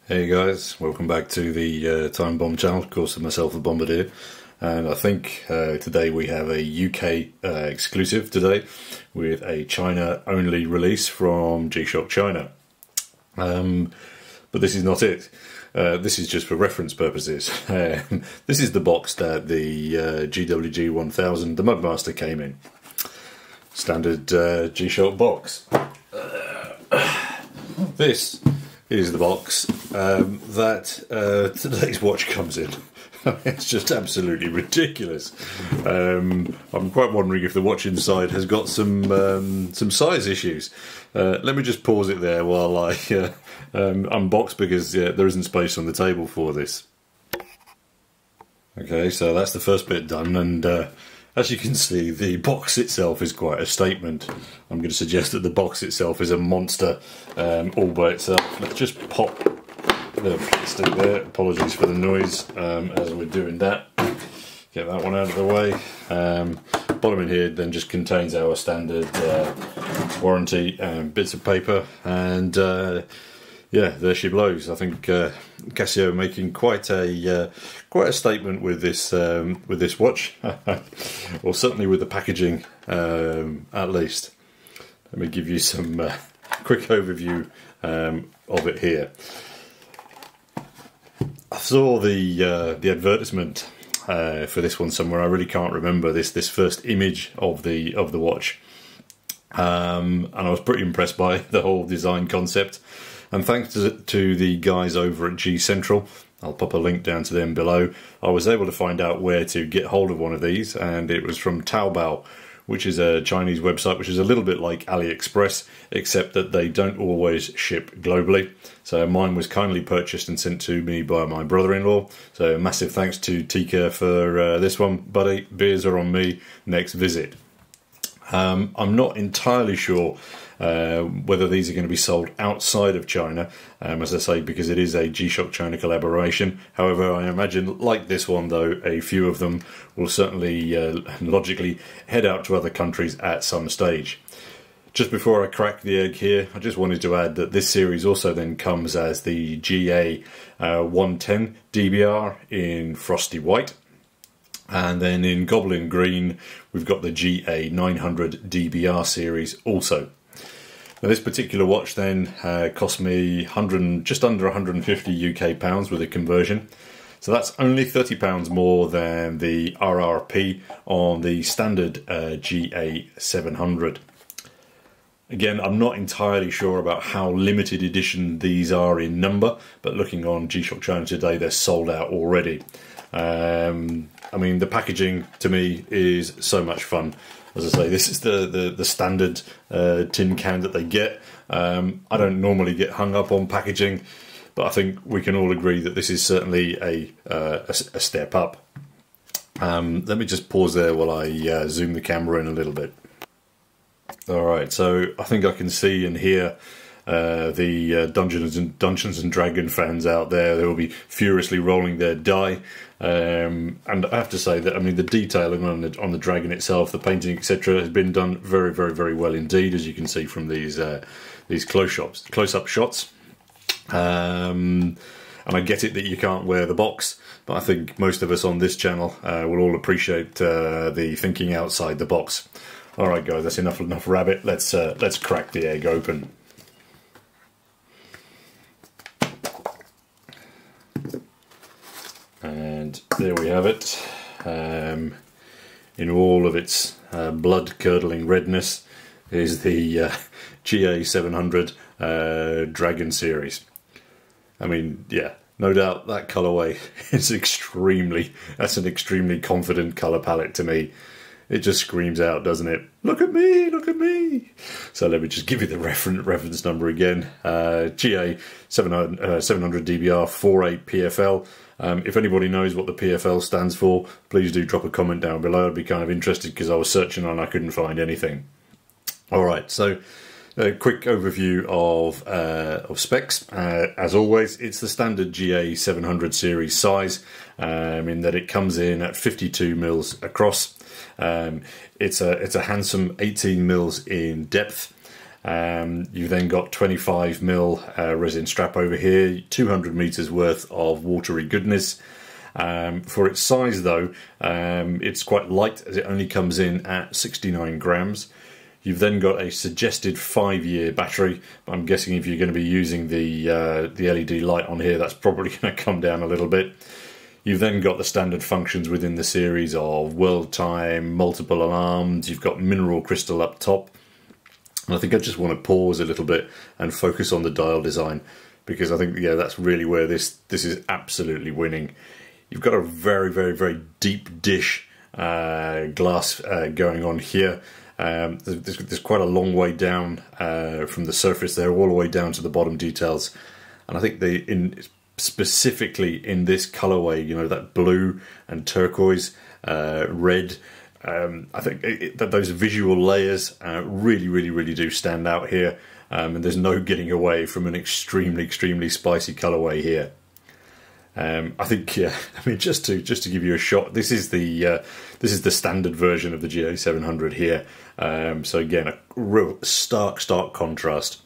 Hey guys, welcome back to the Time Bomb channel, of course, with myself, the Bombardier. And I think today we have a UK exclusive today with a China-only release from G-Shock China. But this is not it. This is just for reference purposes. This is the box that the GWG-1000, the Mugmaster, came in. Standard G-Shock box. This is the box that today's watch comes in. It's just absolutely ridiculous. I'm quite wondering if the watch inside has got some size issues. Let me just pause it there while I unbox, because there isn't space on the table for this. Okay, so that's the first bit done, and as you can see, the box itself is quite a statement. I'm going to suggest that the box itself is a monster all by itself. Let's just pop the plastic there. Apologies for the noise as we're doing that. Get that one out of the way. Bottom in here then just contains our standard warranty bits of paper, and yeah, there she blows. I think Casio making quite a statement with this watch, or certainly with the packaging, at least. Let me give you some quick overview of it here. I saw the advertisement for this one somewhere. I really can't remember this first image of the watch, and I was pretty impressed by the whole design concept. And thanks to the guys over at G Central, I'll pop a link down to them below, I was able to find out where to get hold of one of these, and it was from Taobao, which is a Chinese website, which is a little bit like AliExpress, except that they don't always ship globally. So mine was kindly purchased and sent to me by my brother-in-law. So massive thanks to Tika for this one, buddy. Beers are on me next visit. I'm not entirely sure whether these are going to be sold outside of China, as I say, because it is a G-Shock China collaboration. However, I imagine, like this one though, a few of them will certainly logically head out to other countries at some stage. Just before I crack the egg here, I just wanted to add that this series also then comes as the GA-110DBR in frosty white. And then in Goblin Green, we've got the GA-900DBR series also. Now, this particular watch then cost me just under 150 UK pounds with a conversion. So that's only £30 more than the RRP on the standard GA-700. Again, I'm not entirely sure about how limited edition these are in number, but looking on G-Shock China today, they're sold out already. I mean, the packaging to me is so much fun. As I say, this is the standard tin can that they get. I don't normally get hung up on packaging, but I think we can all agree that this is certainly a step up. Let me just pause there while I zoom the camera in a little bit. Alright, so I think I can see and hear the Dungeons and Dragons fans out there. They will be furiously rolling their die, and I have to say that, I mean, the detailing on the dragon itself, the painting, etc., has been done very, very, very well indeed, as you can see from these close-up shots. And I get it that you can't wear the box, but I think most of us on this channel will all appreciate the thinking outside the box. All right, guys, that's enough rabbit. Let's crack the egg open. And there we have it, in all of its blood-curdling redness is the GA-700 Dragon series. I mean, yeah, no doubt that colourway is that's an extremely confident colour palette to me. It just screams out, doesn't it? Look at me, look at me. So let me just give you the reference number again. GA-700DBR-4APFL. If anybody knows what the PFL stands for, please do drop a comment down below. I'd be kind of interested, because I was searching and I couldn't find anything. Alright, so a quick overview of specs. As always, it's the standard GA-700 series size, in that it comes in at 52 mils across. It's a handsome 18 mils in depth, You've then got 25mm resin strap over here, 200 meters worth of watery goodness. For its size though, it's quite light as it only comes in at 69 grams. You've then got a suggested 5-year battery. I'm guessing if you're going to be using the LED light on here, that's probably going to come down a little bit. You've then got the standard functions within the series of world time, multiple alarms, you've got mineral crystal up top. And I think I just want to pause a little bit and focus on the dial design, because I think, yeah, that's really where this is absolutely winning. You've got a very, very, very deep dish glass going on here. There's quite a long way down from the surface there, all the way down to the bottom details. And I think specifically in this colorway, you know, that blue and turquoise, red, I think that those visual layers really, really, really do stand out here. And there's no getting away from an extremely, extremely spicy colorway here. I think, yeah, I mean, just to give you a shot, this is the standard version of the GA-700 here. So again, a real stark contrast.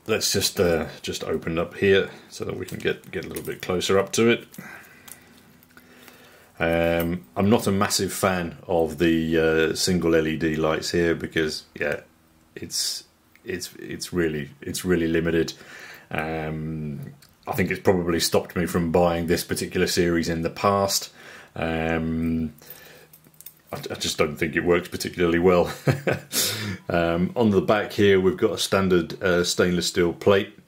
Let's just open up here so that we can get a little bit closer up to it. I'm not a massive fan of the single LED lights here because, yeah, it's really limited. I think it's probably stopped me from buying this particular series in the past. I just don't think it works particularly well. On the back here we've got a standard stainless steel plate.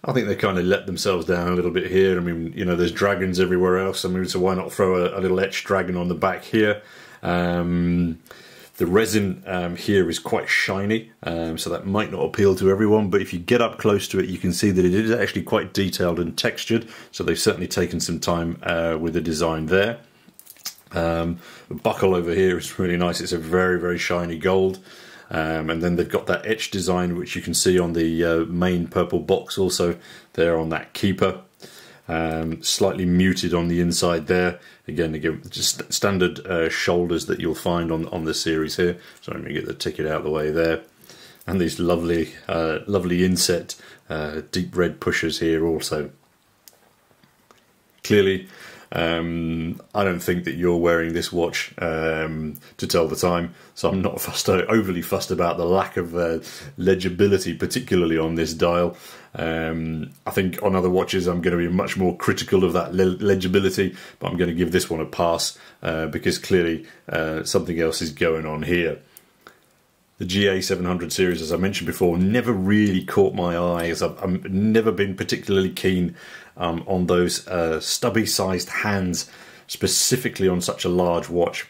I think they kind of let themselves down a little bit here. I mean, you know, there's dragons everywhere else. I mean, so why not throw a little etched dragon on the back here? The resin here is quite shiny, so that might not appeal to everyone, but if you get up close to it, you can see that it is actually quite detailed and textured, so they've certainly taken some time with the design there. The buckle over here is really nice. It's a very, very shiny gold. And then they've got that etched design, which you can see on the main purple box also there on that keeper. Slightly muted on the inside there. Again, just standard shoulders that you'll find on this series here. So let me get the ticket out of the way there. And these lovely inset deep red pushers here also. Clearly, I don't think that you're wearing this watch to tell the time, so I'm not overly fussed about the lack of legibility, particularly on this dial. I think on other watches I'm going to be much more critical of that legibility, but I'm going to give this one a pass because clearly something else is going on here. The GA-700 series, as I mentioned before, never really caught my eye, as I've never been particularly keen on those stubby-sized hands, specifically on such a large watch.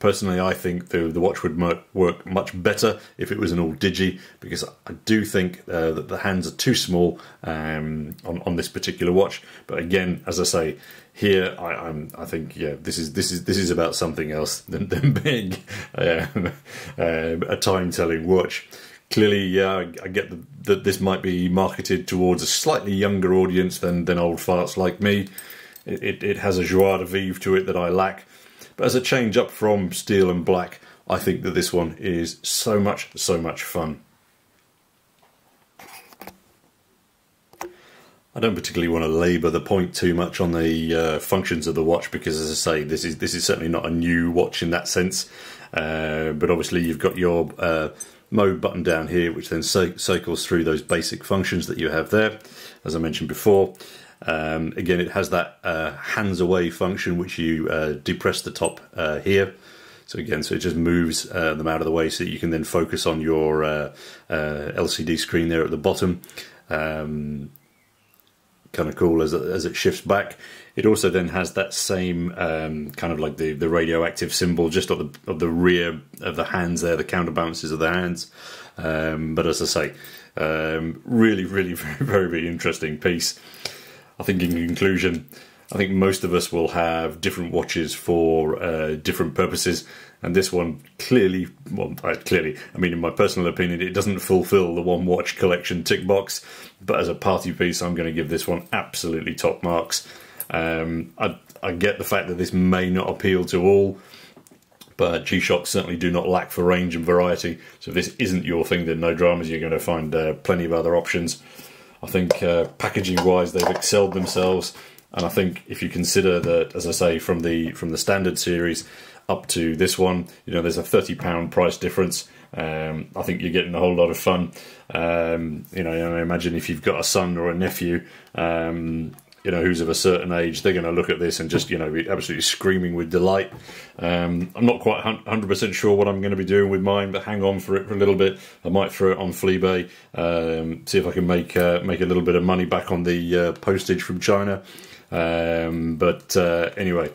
Personally, I think the watch would work much better if it was an all-digi, because I do think that the hands are too small on this particular watch. But again, as I say, here I think, yeah, this is about something else than being a time-telling watch. Clearly, yeah, I get that this might be marketed towards a slightly younger audience than old farts like me. It has a joie de vivre to it that I lack. But as a change up from steel and black, I think that this one is so much fun. I don't particularly want to labour the point too much on the functions of the watch, because, as I say, this is certainly not a new watch in that sense. But obviously you've got your mode button down here, which then cycles through those basic functions that you have there, as I mentioned before. Again, it has that hands away function, which you depress the top here. So again, so it just moves them out of the way so that you can then focus on your LCD screen there at the bottom. Kind of cool as it shifts back. It also then has that same kind of like the radioactive symbol just of the rear of the hands there, the counterbalances of the hands. But as I say, really, very, very interesting piece. I think in conclusion, I think most of us will have different watches for different purposes, and this one clearly, I mean, in my personal opinion, it doesn't fulfill the one watch collection tick box, but as a party piece, I'm going to give this one absolutely top marks. I get the fact that this may not appeal to all, But G-shocks certainly do not lack for range and variety. So if this isn't your thing, then no dramas. You're going to find plenty of other options. I think packaging-wise, they've excelled themselves. And I think if you consider that, as I say, from the standard series up to this one, you know, there's a £30 price difference. I think you're getting a whole lot of fun. You know, I imagine if you've got a son or a nephew, you know, who's of a certain age, they're going to look at this and just, you know, be absolutely screaming with delight. I'm not quite 100% sure what I'm going to be doing with mine, but hang on for it for a little bit. I might throw it on Fleabay, see if I can make a little bit of money back on the postage from China. Anyway,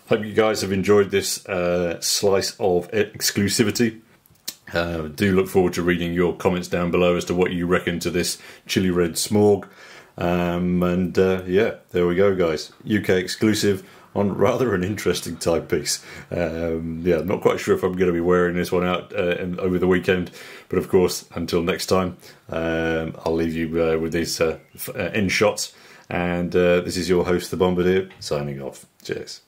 hope you guys have enjoyed this slice of exclusivity. Do look forward to reading your comments down below as to what you reckon to this chili red Smaug. Yeah, there we go, guys. UK exclusive on rather an interesting timepiece. Yeah, I'm not quite sure if I'm going to be wearing this one out over the weekend, but of course, until next time, I'll leave you with these end shots. And this is your host, the Bombardier, signing off. Cheers.